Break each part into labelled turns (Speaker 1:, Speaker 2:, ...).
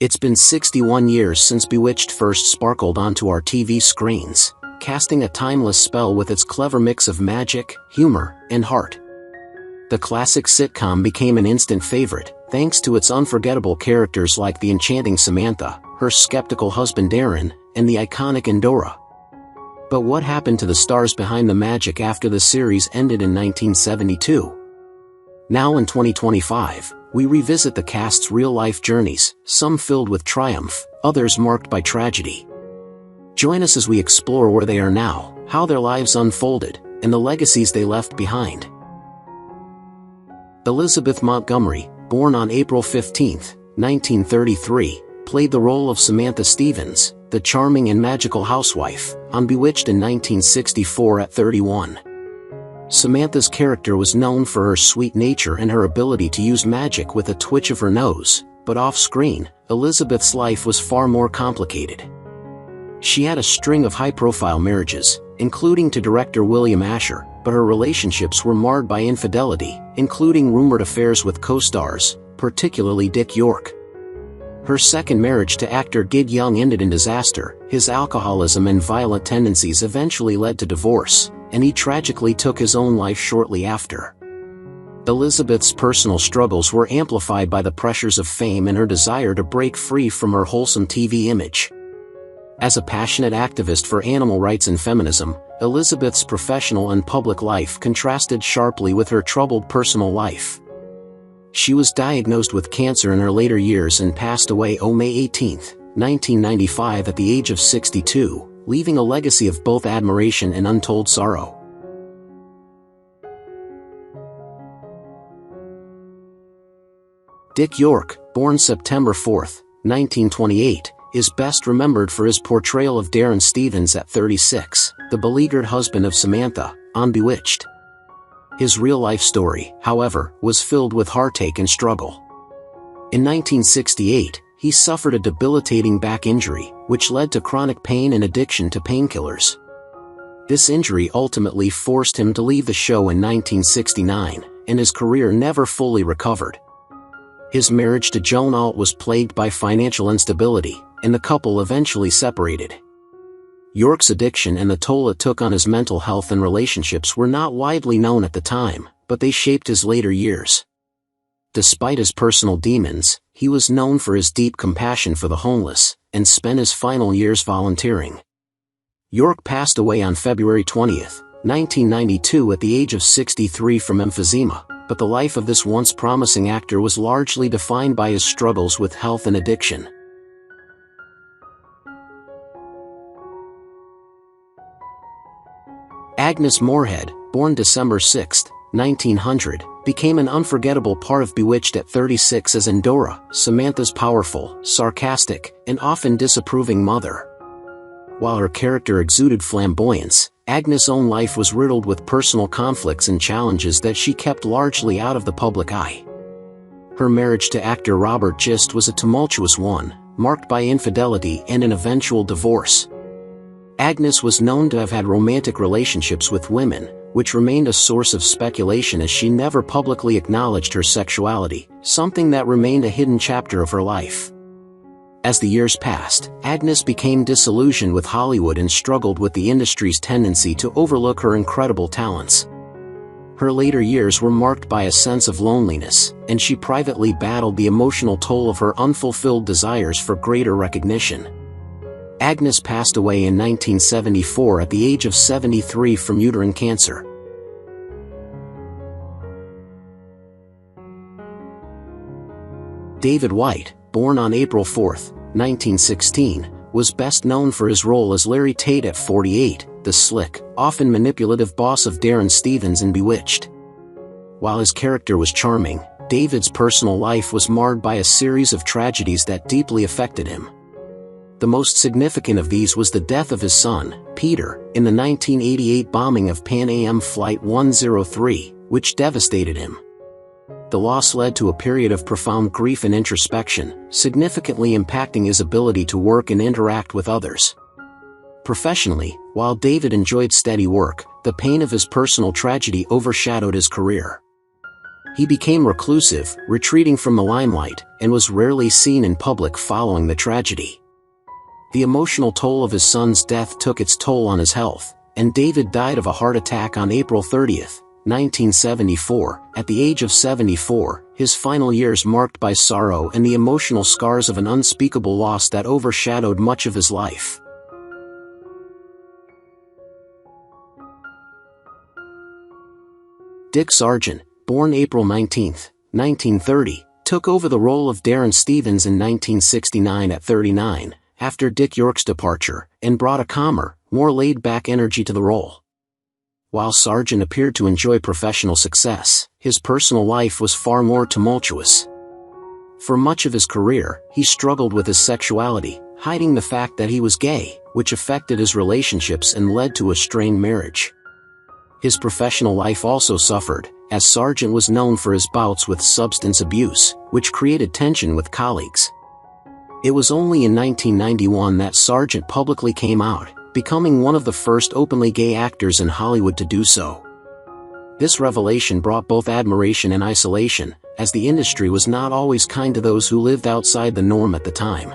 Speaker 1: It's been 61 years since Bewitched first sparkled onto our TV screens, casting a timeless spell with its clever mix of magic, humor, and heart. The classic sitcom became an instant favorite, thanks to its unforgettable characters like the enchanting Samantha, her skeptical husband Darrin, and the iconic Endora. But what happened to the stars behind the magic after the series ended in 1972? Now in 2025, we revisit the cast's real-life journeys, some filled with triumph, others marked by tragedy. Join us as we explore where they are now, how their lives unfolded, and the legacies they left behind. Elizabeth Montgomery, born on April 15, 1933, played the role of Samantha Stevens, the charming and magical housewife, on Bewitched in 1964 at 31. Samantha's character was known for her sweet nature and her ability to use magic with a twitch of her nose, but off-screen, Elizabeth's life was far more complicated. She had a string of high-profile marriages, including to director William Asher, but her relationships were marred by infidelity, including rumored affairs with co-stars, particularly Dick York. Her second marriage to actor Gid Young ended in disaster. His alcoholism and violent tendencies eventually led to divorce, and he tragically took his own life shortly after. Elizabeth's personal struggles were amplified by the pressures of fame and her desire to break free from her wholesome TV image. As a passionate activist for animal rights and feminism, Elizabeth's professional and public life contrasted sharply with her troubled personal life. She was diagnosed with cancer in her later years and passed away on May 18, 1995 at the age of 62, leaving a legacy of both admiration and untold sorrow. Dick York, born September 4, 1928, is best remembered for his portrayal of Darrin Stevens at 36, the beleaguered husband of Samantha, on Bewitched. His real-life story, however, was filled with heartache and struggle. In 1968, he suffered a debilitating back injury, which led to chronic pain and addiction to painkillers. This injury ultimately forced him to leave the show in 1969, and his career never fully recovered. His marriage to Joan Alt was plagued by financial instability, and the couple eventually separated. York's addiction and the toll it took on his mental health and relationships were not widely known at the time, but they shaped his later years. Despite his personal demons, he was known for his deep compassion for the homeless, and spent his final years volunteering. York passed away on February 20, 1992 at the age of 63 from emphysema, but the life of this once promising actor was largely defined by his struggles with health and addiction. Agnes Morhead, born December 6, 1900, became an unforgettable part of Bewitched at 36 as Endora, Samantha's powerful, sarcastic, and often disapproving mother. While her character exuded flamboyance, Agnes' own life was riddled with personal conflicts and challenges that she kept largely out of the public eye. Her marriage to actor Robert Gist was a tumultuous one, marked by infidelity and an eventual divorce. Agnes was known to have had romantic relationships with women, which remained a source of speculation as she never publicly acknowledged her sexuality, something that remained a hidden chapter of her life. As the years passed, Agnes became disillusioned with Hollywood and struggled with the industry's tendency to overlook her incredible talents. Her later years were marked by a sense of loneliness, and she privately battled the emotional toll of her unfulfilled desires for greater recognition. Agnes passed away in 1974 at the age of 73 from uterine cancer. David White, born on April 4, 1916, was best known for his role as Larry Tate at 48, the slick, often manipulative boss of Darrin Stevens in Bewitched. While his character was charming, David's personal life was marred by a series of tragedies that deeply affected him. The most significant of these was the death of his son, Peter, in the 1988 bombing of Pan Am Flight 103, which devastated him. The loss led to a period of profound grief and introspection, significantly impacting his ability to work and interact with others. Professionally, while David enjoyed steady work, the pain of his personal tragedy overshadowed his career. He became reclusive, retreating from the limelight, and was rarely seen in public following the tragedy. The emotional toll of his son's death took its toll on his health, and David died of a heart attack on April 30, 1974, at the age of 74, his final years marked by sorrow and the emotional scars of an unspeakable loss that overshadowed much of his life. Dick Sargent, born April 19, 1930, took over the role of Darrin Stevens in 1969 at 39, after Dick York's departure, and brought a calmer, more laid-back energy to the role. While Sargent appeared to enjoy professional success, his personal life was far more tumultuous. For much of his career, he struggled with his sexuality, hiding the fact that he was gay, which affected his relationships and led to a strained marriage. His professional life also suffered, as Sargent was known for his bouts with substance abuse, which created tension with colleagues. It was only in 1991 that Sargent publicly came out, becoming one of the first openly gay actors in Hollywood to do so. This revelation brought both admiration and isolation, as the industry was not always kind to those who lived outside the norm at the time.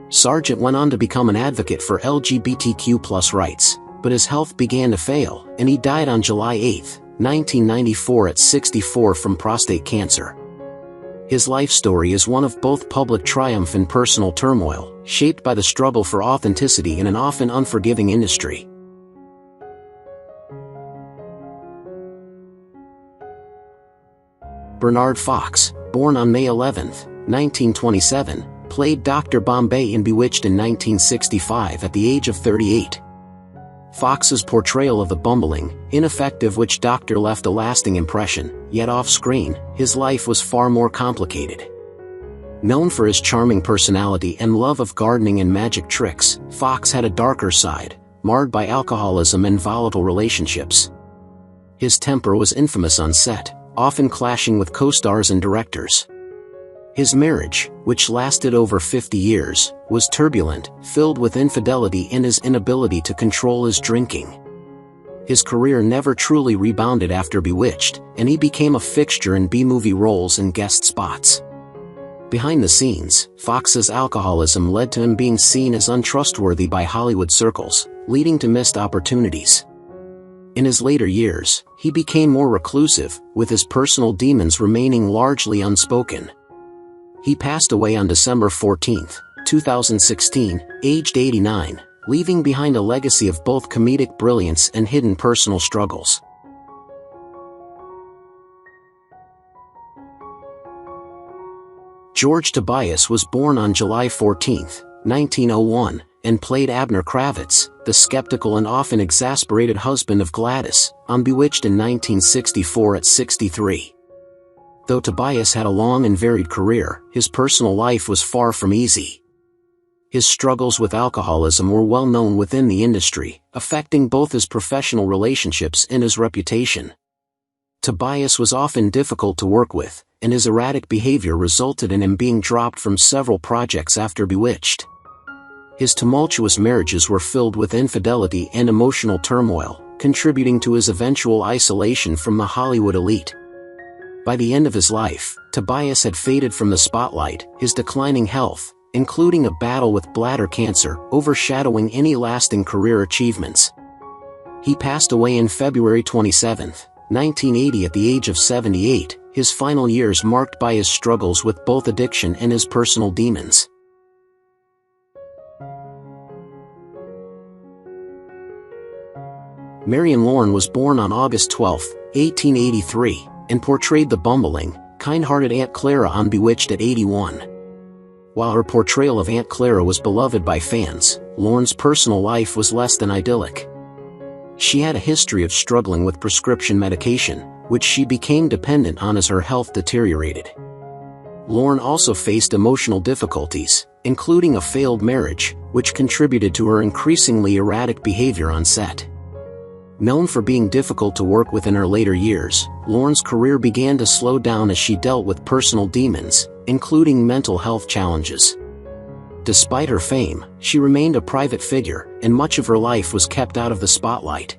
Speaker 1: Sargent went on to become an advocate for LGBTQ+ rights, but his health began to fail, and he died on July 8, 1994 at 64 from prostate cancer. His life story is one of both public triumph and personal turmoil, shaped by the struggle for authenticity in an often unforgiving industry. Bernard Fox, born on May 11, 1927, played Dr. Bombay in Bewitched in 1965 at the age of 38. Fox's portrayal of the bumbling, ineffective witch doctor left a lasting impression, yet off-screen, his life was far more complicated. Known for his charming personality and love of gardening and magic tricks, Fox had a darker side, marred by alcoholism and volatile relationships. His temper was infamous on set, often clashing with co-stars and directors. His marriage, which lasted over 50 years, was turbulent, filled with infidelity and his inability to control his drinking. His career never truly rebounded after Bewitched, and he became a fixture in B-movie roles and guest spots. Behind the scenes, Fox's alcoholism led to him being seen as untrustworthy by Hollywood circles, leading to missed opportunities. In his later years, he became more reclusive, with his personal demons remaining largely unspoken. He passed away on December 14, 2016, aged 89, leaving behind a legacy of both comedic brilliance and hidden personal struggles. George Tobias was born on July 14, 1901, and played Abner Kravitz, the skeptical and often exasperated husband of Gladys, on Bewitched in 1964 at 63. Though Tobias had a long and varied career, his personal life was far from easy. His struggles with alcoholism were well known within the industry, affecting both his professional relationships and his reputation. Tobias was often difficult to work with, and his erratic behavior resulted in him being dropped from several projects after Bewitched. His tumultuous marriages were filled with infidelity and emotional turmoil, contributing to his eventual isolation from the Hollywood elite. By the end of his life, Tobias had faded from the spotlight, his declining health, including a battle with bladder cancer, overshadowing any lasting career achievements. He passed away on February 27, 1980 at the age of 78, his final years marked by his struggles with both addiction and his personal demons. Marian Lauren was born on August 12, 1883, and portrayed the bumbling, kind-hearted Aunt Clara on Bewitched at 81. While her portrayal of Aunt Clara was beloved by fans, Lauren's personal life was less than idyllic. She had a history of struggling with prescription medication, which she became dependent on as her health deteriorated. Lauren also faced emotional difficulties, including a failed marriage, which contributed to her increasingly erratic behavior on set. Known for being difficult to work with in her later years, Lauren's career began to slow down as she dealt with personal demons, including mental health challenges. Despite her fame, she remained a private figure, and much of her life was kept out of the spotlight.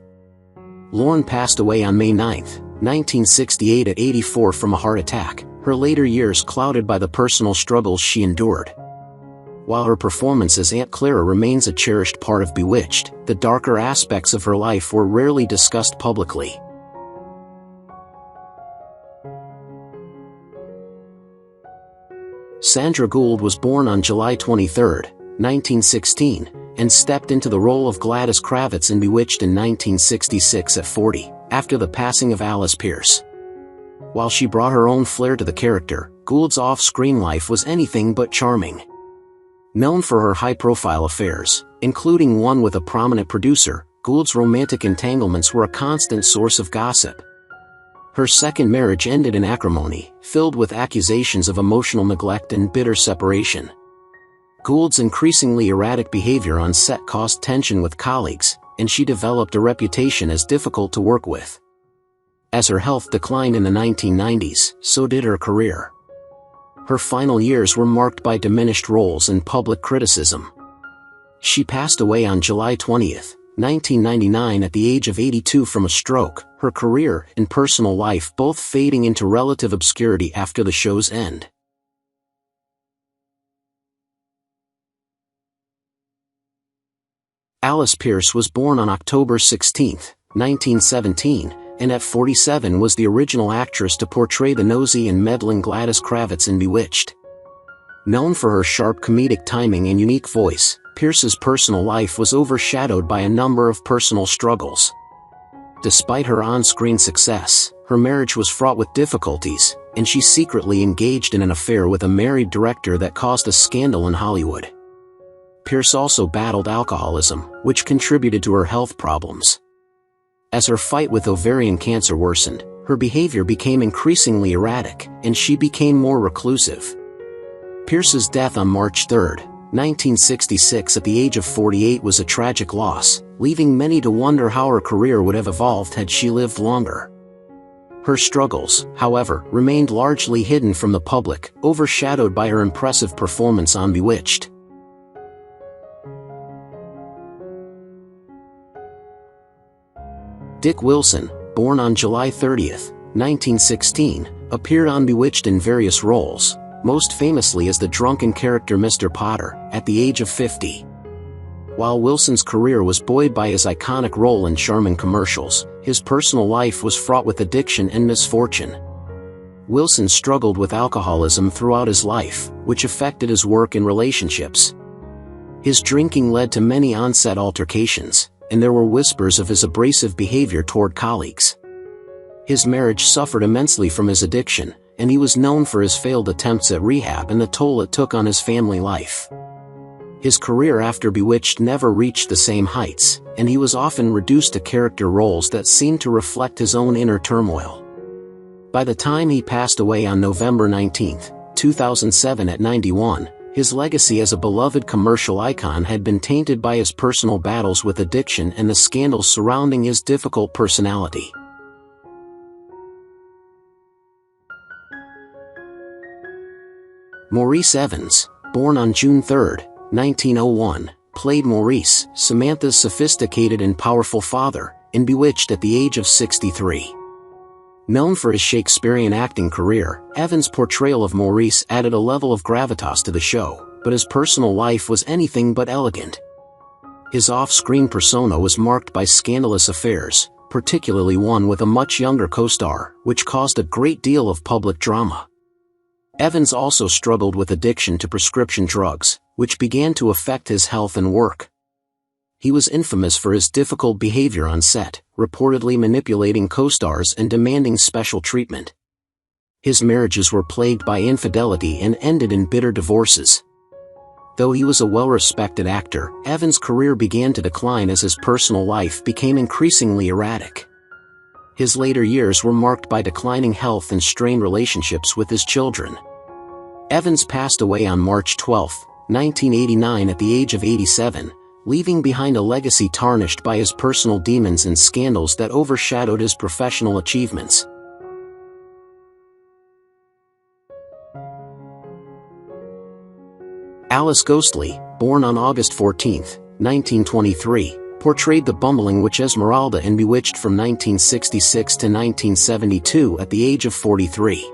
Speaker 1: Lauren passed away on May 9, 1968 at 84 from a heart attack, her later years clouded by the personal struggles she endured. While her performance as Aunt Clara remains a cherished part of Bewitched, the darker aspects of her life were rarely discussed publicly. Sandra Gould was born on July 23, 1916, and stepped into the role of Gladys Kravitz in Bewitched in 1966 at 40, after the passing of Alice Pierce. While she brought her own flair to the character, Gould's off-screen life was anything but charming. Known for her high-profile affairs, including one with a prominent producer, Gould's romantic entanglements were a constant source of gossip. Her second marriage ended in acrimony, filled with accusations of emotional neglect and bitter separation. Gould's increasingly erratic behavior on set caused tension with colleagues, and she developed a reputation as difficult to work with. As her health declined in the 1990s, so did her career. Her final years were marked by diminished roles and public criticism. She passed away on July 20, 1999 at the age of 82 from a stroke, her career and personal life both fading into relative obscurity after the show's end. Alice Pierce was born on October 16, 1917, and at 47 was the original actress to portray the nosy and meddling Gladys Kravitz in Bewitched. Known for her sharp comedic timing and unique voice, Pierce's personal life was overshadowed by a number of personal struggles. Despite her on-screen success, her marriage was fraught with difficulties, and she secretly engaged in an affair with a married director that caused a scandal in Hollywood. Pierce also battled alcoholism, which contributed to her health problems. As her fight with ovarian cancer worsened, her behavior became increasingly erratic, and she became more reclusive. Pierce's death on March 3, 1966 at the age of 48 was a tragic loss, leaving many to wonder how her career would have evolved had she lived longer. Her struggles, however, remained largely hidden from the public, overshadowed by her impressive performance on Bewitched. Dick Wilson, born on July 30, 1916, appeared on Bewitched in various roles, most famously as the drunken character Mr. Potter, at the age of 50. While Wilson's career was buoyed by his iconic role in charming commercials, his personal life was fraught with addiction and misfortune. Wilson struggled with alcoholism throughout his life, which affected his work and relationships. His drinking led to many on-set altercations, and there were whispers of his abrasive behavior toward colleagues. His marriage suffered immensely from his addiction, and he was known for his failed attempts at rehab and the toll it took on his family life. His career after Bewitched never reached the same heights, and he was often reduced to character roles that seemed to reflect his own inner turmoil. By the time he passed away on November 19, 2007 at 91, his legacy as a beloved commercial icon had been tainted by his personal battles with addiction and the scandals surrounding his difficult personality. Maurice Evans, born on June 3, 1901, played Maurice, Samantha's sophisticated and powerful father, in Bewitched at the age of 63. Known for his Shakespearean acting career, Evans' portrayal of Maurice added a level of gravitas to the show, but his personal life was anything but elegant. His off-screen persona was marked by scandalous affairs, particularly one with a much younger co-star, which caused a great deal of public drama. Evans also struggled with addiction to prescription drugs, which began to affect his health and work. He was infamous for his difficult behavior on set, reportedly manipulating co-stars and demanding special treatment. His marriages were plagued by infidelity and ended in bitter divorces. Though he was a well-respected actor, Evans' career began to decline as his personal life became increasingly erratic. His later years were marked by declining health and strained relationships with his children. Evans passed away on March 12, 1989 at the age of 87, leaving behind a legacy tarnished by his personal demons and scandals that overshadowed his professional achievements. Alice Ghostley, born on August 14, 1923, portrayed the bumbling witch Esmeralda in Bewitched from 1966 to 1972 at the age of 43.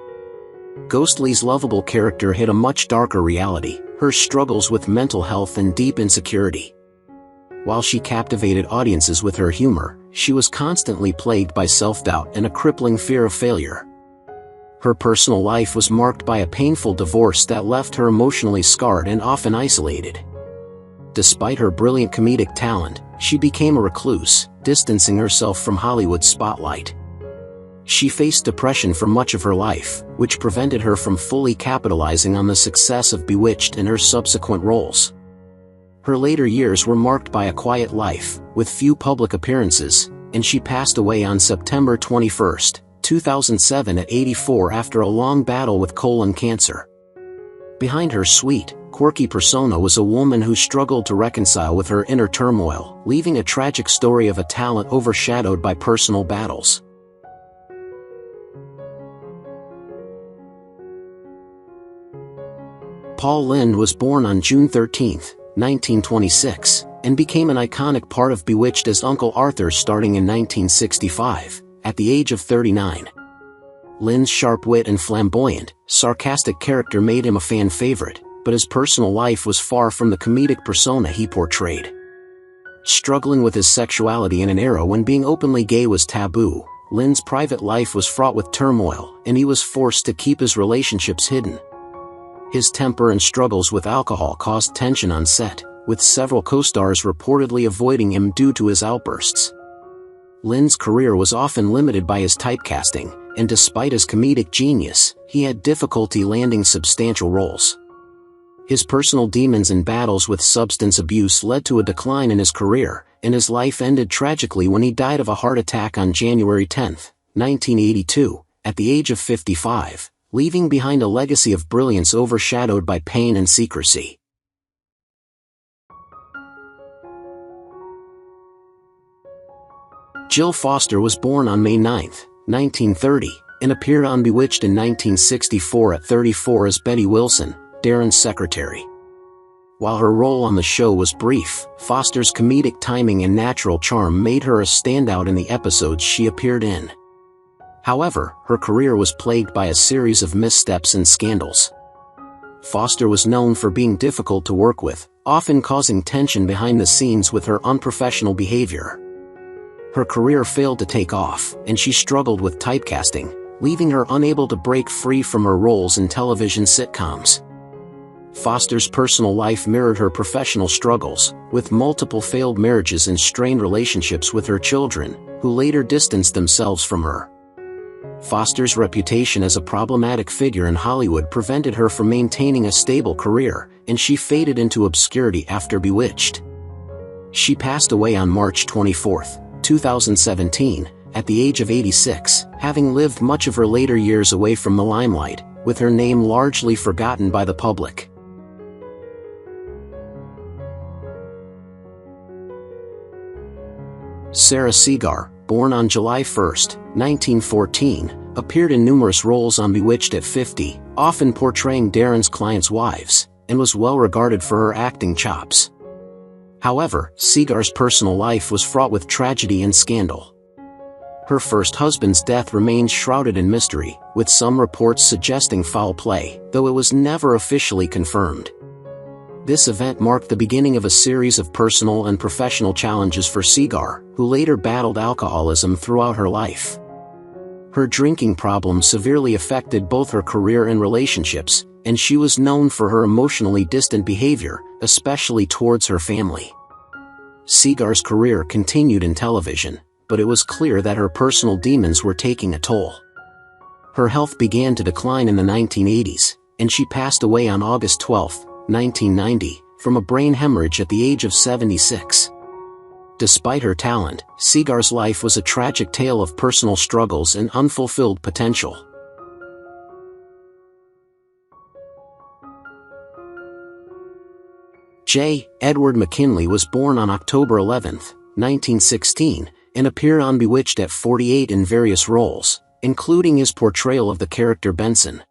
Speaker 1: Ghostly's lovable character hid a much darker reality, her struggles with mental health and deep insecurity. While she captivated audiences with her humor, she was constantly plagued by self-doubt and a crippling fear of failure. Her personal life was marked by a painful divorce that left her emotionally scarred and often isolated. Despite her brilliant comedic talent, she became a recluse, distancing herself from Hollywood's spotlight. She faced depression for much of her life, which prevented her from fully capitalizing on the success of Bewitched and her subsequent roles. Her later years were marked by a quiet life, with few public appearances, and she passed away on September 21, 2007 at 84 after a long battle with colon cancer. Behind her sweet, quirky persona was a woman who struggled to reconcile with her inner turmoil, leaving a tragic story of a talent overshadowed by personal battles. Paul Lynde was born on June 13, 1926, and became an iconic part of Bewitched as Uncle Arthur starting in 1965, at the age of 39. Lynde's sharp wit and flamboyant, sarcastic character made him a fan favorite, but his personal life was far from the comedic persona he portrayed. Struggling with his sexuality in an era when being openly gay was taboo, Lynde's private life was fraught with turmoil, and he was forced to keep his relationships hidden. His temper and struggles with alcohol caused tension on set, with several co-stars reportedly avoiding him due to his outbursts. Lynde's career was often limited by his typecasting, and despite his comedic genius, he had difficulty landing substantial roles. His personal demons and battles with substance abuse led to a decline in his career, and his life ended tragically when he died of a heart attack on January 10, 1982, at the age of 55, leaving behind a legacy of brilliance overshadowed by pain and secrecy. Jill Foster was born on May 9, 1930, and appeared on Bewitched in 1964 at 34 as Betty Wilson, Darrin's secretary. While her role on the show was brief, Foster's comedic timing and natural charm made her a standout in the episodes she appeared in. However, her career was plagued by a series of missteps and scandals. Foster was known for being difficult to work with, often causing tension behind the scenes with her unprofessional behavior. Her career failed to take off, and she struggled with typecasting, leaving her unable to break free from her roles in television sitcoms. Foster's personal life mirrored her professional struggles, with multiple failed marriages and strained relationships with her children, who later distanced themselves from her. Foster's reputation as a problematic figure in Hollywood prevented her from maintaining a stable career, and she faded into obscurity after Bewitched. She passed away on March 24, 2017, at the age of 86, having lived much of her later years away from the limelight, with her name largely forgotten by the public. Sarah Seagar, born on July 1, 1914, appeared in numerous roles on Bewitched at 50, often portraying Darrin's clients' wives, and was well regarded for her acting chops. However, Seagar's personal life was fraught with tragedy and scandal. Her first husband's death remains shrouded in mystery, with some reports suggesting foul play, though it was never officially confirmed. This event marked the beginning of a series of personal and professional challenges for Seagar, who later battled alcoholism throughout her life. Her drinking problems severely affected both her career and relationships, and she was known for her emotionally distant behavior, especially towards her family. Seagar's career continued in television, but it was clear that her personal demons were taking a toll. Her health began to decline in the 1980s, and she passed away on August 12, 1990, from a brain hemorrhage at the age of 76. Despite her talent, Seagar's life was a tragic tale of personal struggles and unfulfilled potential. J. Edward McKinley was born on October 11, 1916, and appeared on Bewitched at 48 in various roles, including his portrayal of the character Benson.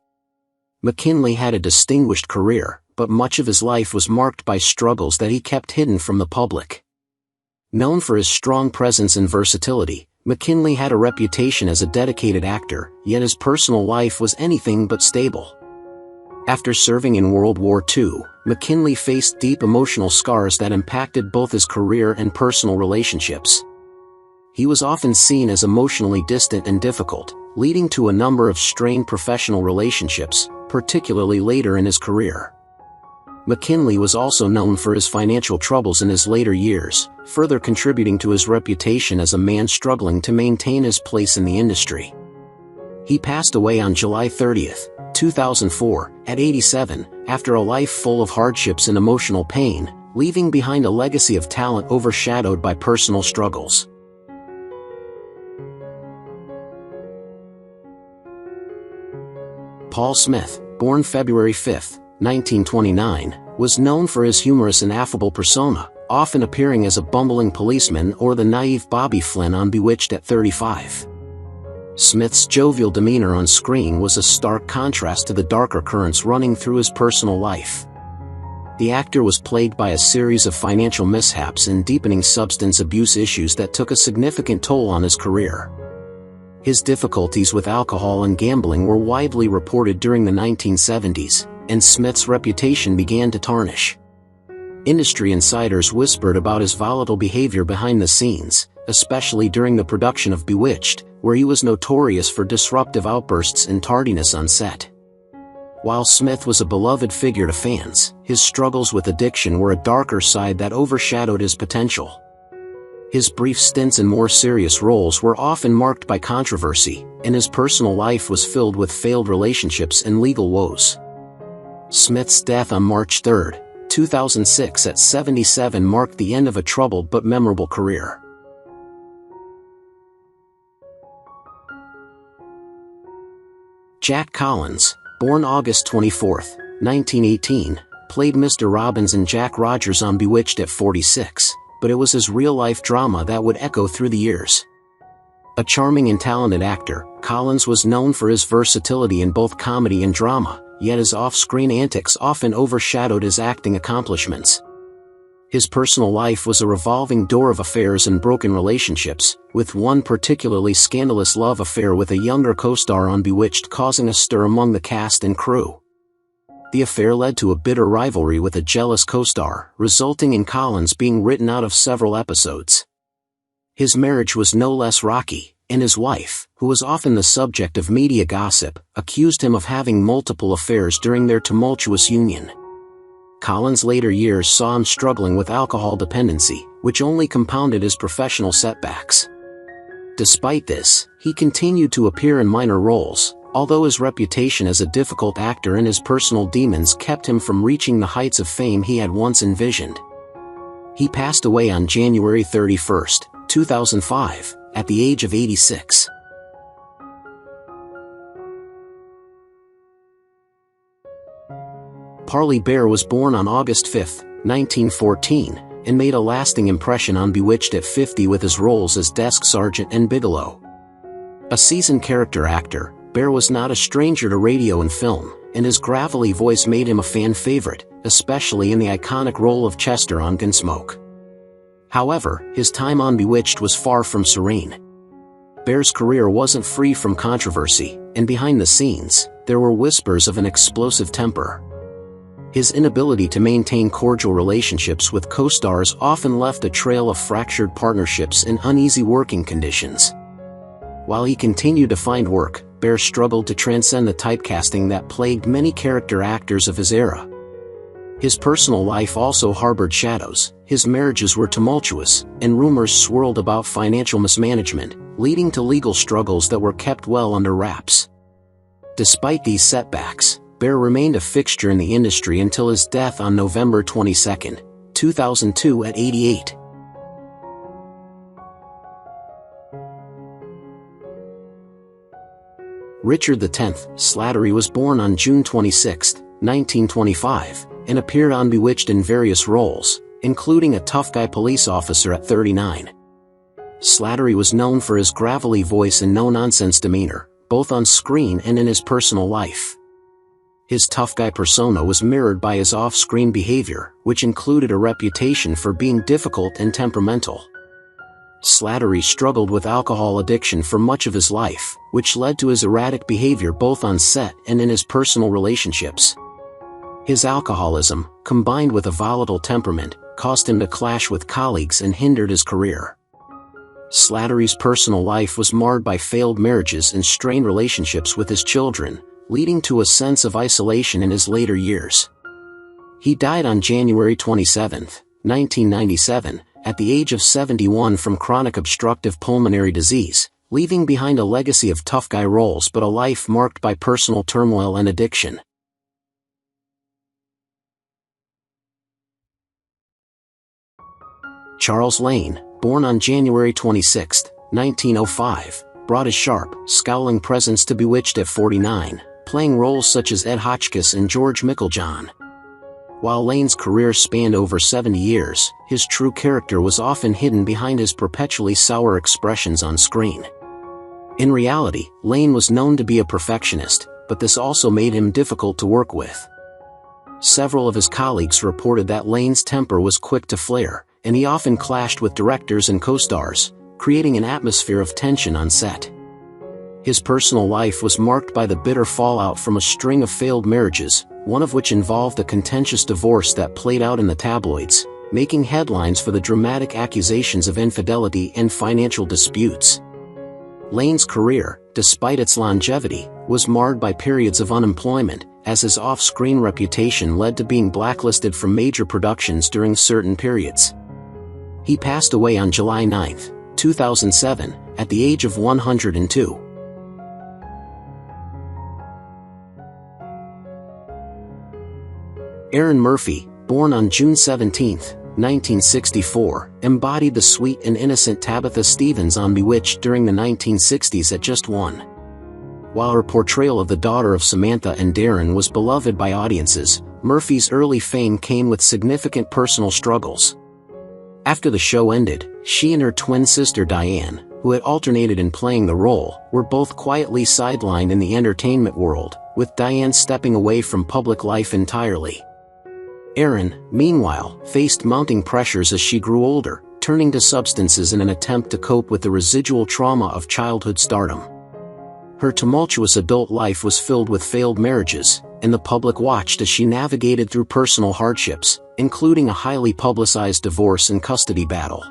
Speaker 1: McKinley had a distinguished career, but much of his life was marked by struggles that he kept hidden from the public. Known for his strong presence and versatility, McKinley had a reputation as a dedicated actor, yet his personal life was anything but stable. After serving in World War II, McKinley faced deep emotional scars that impacted both his career and personal relationships. He was often seen as emotionally distant and difficult, leading to a number of strained professional relationships, particularly later in his career. McKinley was also known for his financial troubles in his later years, further contributing to his reputation as a man struggling to maintain his place in the industry. He passed away on July 30, 2004, at 87, after a life full of hardships and emotional pain, leaving behind a legacy of talent overshadowed by personal struggles. Paul Smith, born February 5, 1929, was known for his humorous and affable persona, often appearing as a bumbling policeman or the naive Bobby Flynn on Bewitched at 35. Smith's jovial demeanor on screen was a stark contrast to the darker currents running through his personal life. The actor was plagued by a series of financial mishaps and deepening substance abuse issues that took a significant toll on his career. His difficulties with alcohol and gambling were widely reported during the 1970s, and Smith's reputation began to tarnish. Industry insiders whispered about his volatile behavior behind the scenes, especially during the production of Bewitched, where he was notorious for disruptive outbursts and tardiness on set. While Smith was a beloved figure to fans, his struggles with addiction were a darker side that overshadowed his potential. His brief stints in more serious roles were often marked by controversy, and his personal life was filled with failed relationships and legal woes. Smith's death on March 3, 2006 at 77 marked the end of a troubled but memorable career. Jack Collins, born August 24, 1918, played Mr. Robbins and Jack Rogers on Bewitched at 46, but it was his real-life drama that would echo through the years. A charming and talented actor, Collins was known for his versatility in both comedy and drama, yet his off-screen antics often overshadowed his acting accomplishments. His personal life was a revolving door of affairs and broken relationships, with one particularly scandalous love affair with a younger co-star on Bewitched causing a stir among the cast and crew. The affair led to a bitter rivalry with a jealous co-star, resulting in Collins being written out of several episodes. His marriage was no less rocky, and his wife, who was often the subject of media gossip, accused him of having multiple affairs during their tumultuous union. Collins' later years saw him struggling with alcohol dependency, which only compounded his professional setbacks. Despite this, he continued to appear in minor roles, although his reputation as a difficult actor and his personal demons kept him from reaching the heights of fame he had once envisioned. He passed away on January 31, 2005, at the age of 86. Parley Baer was born on August 5, 1914, and made a lasting impression on Bewitched at 50 with his roles as Desk Sergeant and Bigelow. A seasoned character actor, Baer was not a stranger to radio and film, and his gravelly voice made him a fan favorite, especially in the iconic role of Chester on Gunsmoke. However, his time on Bewitched was far from serene. Baer's career wasn't free from controversy, and behind the scenes, there were whispers of an explosive temper. His inability to maintain cordial relationships with co-stars often left a trail of fractured partnerships and uneasy working conditions. While he continued to find work, Baer struggled to transcend the typecasting that plagued many character actors of his era. His personal life also harbored shadows. His marriages were tumultuous, and rumors swirled about financial mismanagement, leading to legal struggles that were kept well under wraps. Despite these setbacks, Baer remained a fixture in the industry until his death on November 22, 2002 at 88. Richard X, Slattery was born on June 26, 1925, and appeared on Bewitched in various roles, including a tough guy police officer at 39. Slattery was known for his gravelly voice and no-nonsense demeanor, both on screen and in his personal life. His tough guy persona was mirrored by his off-screen behavior, which included a reputation for being difficult and temperamental. Slattery struggled with alcohol addiction for much of his life, which led to his erratic behavior both on set and in his personal relationships. His alcoholism, combined with a volatile temperament, caused him to clash with colleagues and hindered his career. Slattery's personal life was marred by failed marriages and strained relationships with his children, leading to a sense of isolation in his later years. He died on January 27, 1997, at the age of 71 from chronic obstructive pulmonary disease, leaving behind a legacy of tough guy roles but a life marked by personal turmoil and addiction. Charles Lane, born on January 26, 1905, brought his sharp, scowling presence to Bewitched at 49, playing roles such as Ed Hotchkiss and George Michaeljohn. While Lane's career spanned over 70 years, his true character was often hidden behind his perpetually sour expressions on screen. In reality, Lane was known to be a perfectionist, but this also made him difficult to work with. Several of his colleagues reported that Lane's temper was quick to flare, and he often clashed with directors and co-stars, creating an atmosphere of tension on set. His personal life was marked by the bitter fallout from a string of failed marriages, one of which involved a contentious divorce that played out in the tabloids, making headlines for the dramatic accusations of infidelity and financial disputes. Lane's career, despite its longevity, was marred by periods of unemployment, as his off-screen reputation led to being blacklisted from major productions during certain periods. He passed away on July 9, 2007, at the age of 102. Erin Murphy, born on June 17, 1964, embodied the sweet and innocent Tabitha Stevens on Bewitched during the 1960s at just 1. While her portrayal of the daughter of Samantha and Darrin was beloved by audiences, Murphy's early fame came with significant personal struggles. After the show ended, she and her twin sister Diane, who had alternated in playing the role, were both quietly sidelined in the entertainment world, with Diane stepping away from public life entirely. Erin, meanwhile, faced mounting pressures as she grew older, turning to substances in an attempt to cope with the residual trauma of childhood stardom. Her tumultuous adult life was filled with failed marriages, and the public watched as she navigated through personal hardships, including a highly publicized divorce and custody battle.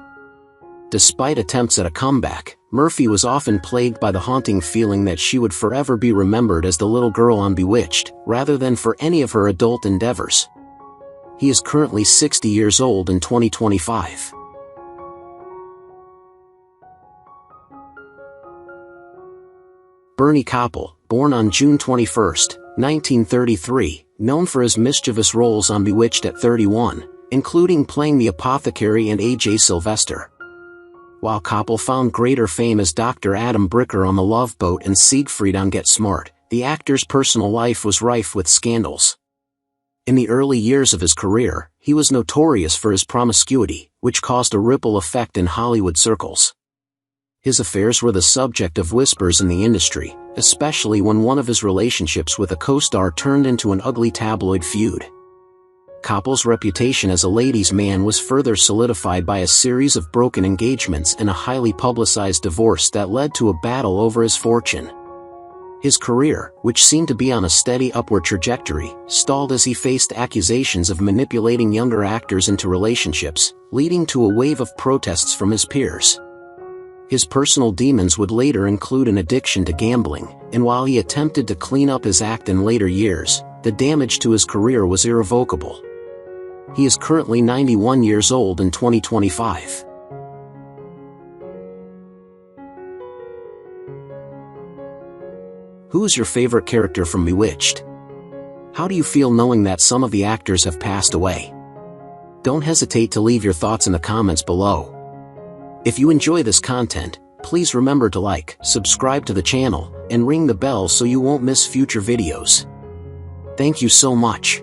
Speaker 1: Despite attempts at a comeback, Murphy was often plagued by the haunting feeling that she would forever be remembered as the little girl on Bewitched, rather than for any of her adult endeavors. He is currently 60 years old in 2025. Bernie Coppel, born on June 21, 1933, known for his mischievous roles on Bewitched at 31, including playing the apothecary and A.J. Sylvester. While Coppel found greater fame as Dr. Adam Bricker on The Love Boat and Siegfried on Get Smart, the actor's personal life was rife with scandals. In the early years of his career, he was notorious for his promiscuity, which caused a ripple effect in Hollywood circles. His affairs were the subject of whispers in the industry, especially when one of his relationships with a co-star turned into an ugly tabloid feud. Coppel's reputation as a ladies' man was further solidified by a series of broken engagements and a highly publicized divorce that led to a battle over his fortune. His career, which seemed to be on a steady upward trajectory, stalled as he faced accusations of manipulating younger actors into relationships, leading to a wave of protests from his peers. His personal demons would later include an addiction to gambling, and while he attempted to clean up his act in later years, the damage to his career was irrevocable. He is currently 91 years old in 2025. Who's your favorite character from Bewitched? How do you feel knowing that some of the actors have passed away? Don't hesitate to leave your thoughts in the comments below. If you enjoy this content, please remember to like, subscribe to the channel, and ring the bell so you won't miss future videos. Thank you so much.